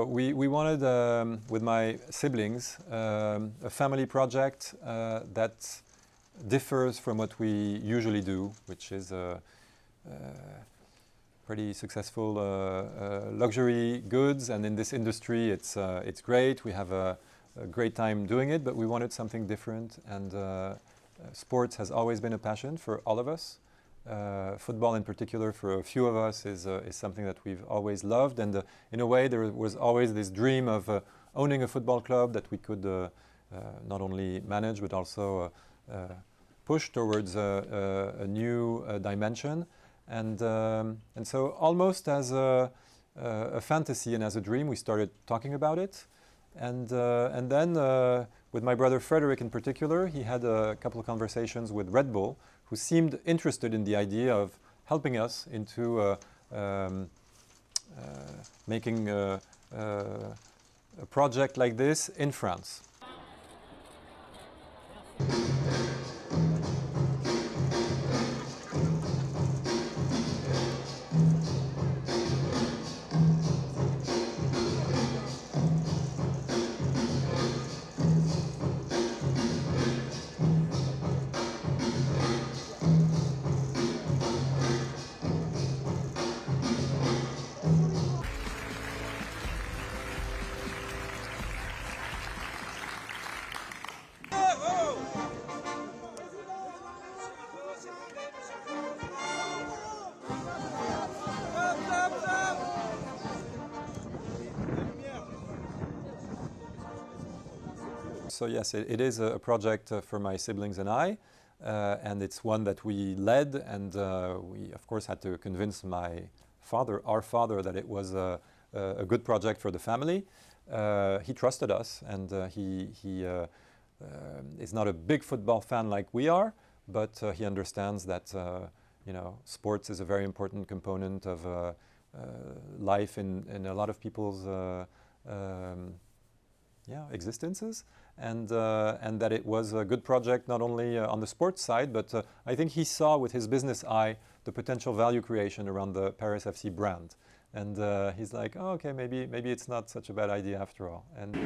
We wanted, with my siblings, a family project that differs from what we usually do, which is pretty successful luxury goods, and in this industry it's great. We have a great time doing it, but we wanted something different, and sports has always been a passion for all of us. Football in particular for a few of us is something that we've always loved, and in a way there was always this dream of owning a football club that we could not only manage but also push towards a new dimension, and so almost as a fantasy and as a dream we started talking about it, and then with my brother Frederick in particular, he had a couple of conversations with Red Bull, who seemed interested in the idea of helping us into making a project like this in France. So yes, it is a project for my siblings and I, and it's one that we led, and we of course had to convince our father that it was a good project for the family. He trusted us, and he is not a big football fan like we are, but he understands that sports is a very important component of life in a lot of people's existences, and that it was a good project not only on the sports side, but I think he saw with his business eye the potential value creation around the Paris FC brand, and he's like, oh, okay, maybe it's not such a bad idea after all. And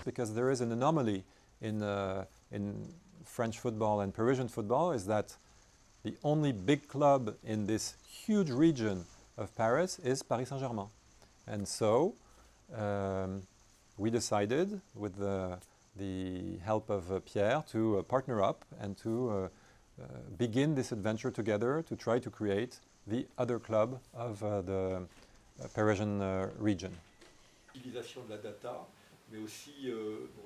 because there is an anomaly in French football and Parisian football, is that the only big club in this huge region of Paris is Paris Saint-Germain. And so we decided, with the help of Pierre, to partner up and to begin this adventure together to try to create the other club of the Parisian region. L'utilisation de la data, mais aussi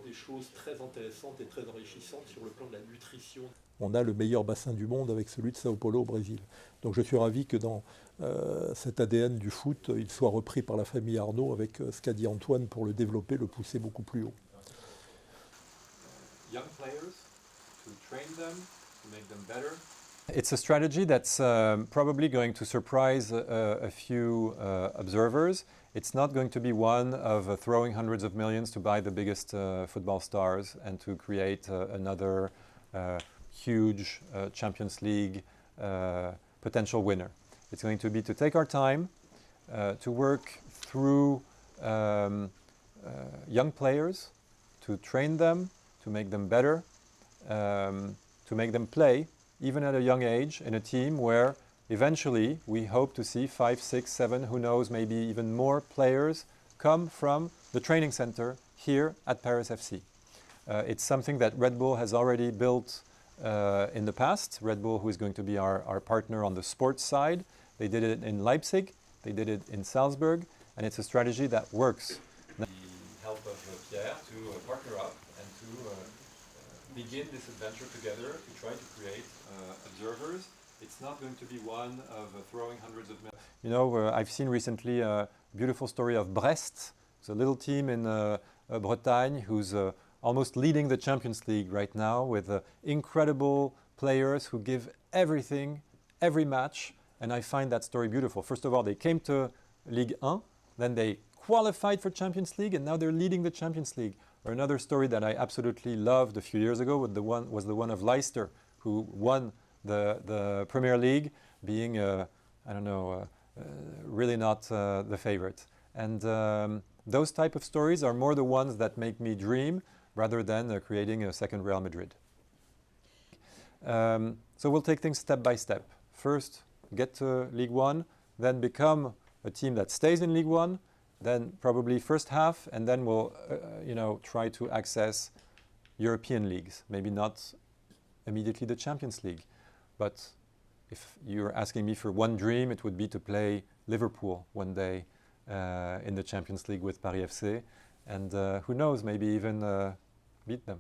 des choses très intéressantes et très enrichissantes sur le plan de la nutrition. On a le meilleur bassin du monde avec celui de Sao Paulo au Brésil. Donc je suis ravi que dans cet ADN du foot, il soit repris par la famille Arnault avec ce qu'a dit Antoine pour le développer, le pousser beaucoup plus haut. Young players, to train them, to make them better. It's a strategy that's probably going to surprise a few observers. It's not going to be one of throwing hundreds of millions to buy the biggest football stars and to create another huge Champions League potential winner. It's going to be to take our time, to work through young players, to train them, to make them better, to make them play even at a young age in a team where eventually we hope to see 5, 6, 7, who knows, maybe even more players come from the training center here at Paris FC. It's something that Red Bull has already built in the past. Red Bull, who is going to be our partner on the sports side. They did it in Leipzig, they did it in Salzburg, and it's a strategy that works. The help of Pierre to partner up and to begin this adventure together to try to create observers It's not going to be one of throwing hundreds of millions. You know, I've seen recently a beautiful story of Brest. It's a little team in Bretagne who's almost leading the Champions League right now with incredible players who give everything, every match. And I find that story beautiful. First of all, they came to Ligue 1, then they qualified for Champions League, and now they're leading the Champions League. Or another story that I absolutely loved a few years ago was the one of Leicester, who won the Premier League, being, really not the favorite. And those type of stories are more the ones that make me dream rather than creating a second Real Madrid. So we'll take things step by step. First, get to Ligue 1, then become a team that stays in Ligue 1, then probably first half, and then we'll try to access European leagues. Maybe not immediately the Champions League, but if you're asking me for one dream, it would be to play Liverpool one day in the Champions League with Paris FC, and who knows, maybe even beat them.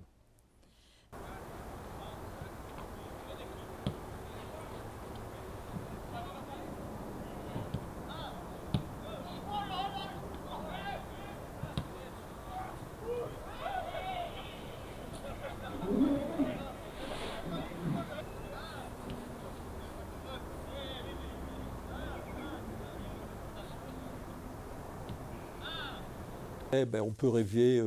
On peut rêver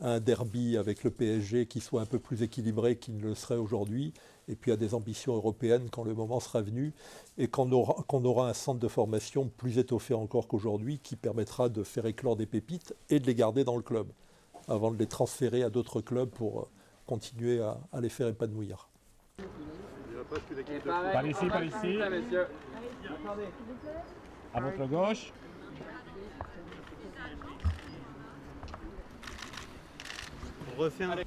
à un derby avec le PSG qui soit un peu plus équilibré qu'il ne le serait aujourd'hui, et puis à des ambitions européennes quand le moment sera venu, et qu'on aura un centre de formation plus étoffé encore qu'aujourd'hui qui permettra de faire éclore des pépites et de les garder dans le club, avant de les transférer à d'autres clubs pour continuer à les faire épanouir. Par ici, par ici. À votre gauche. On refait un...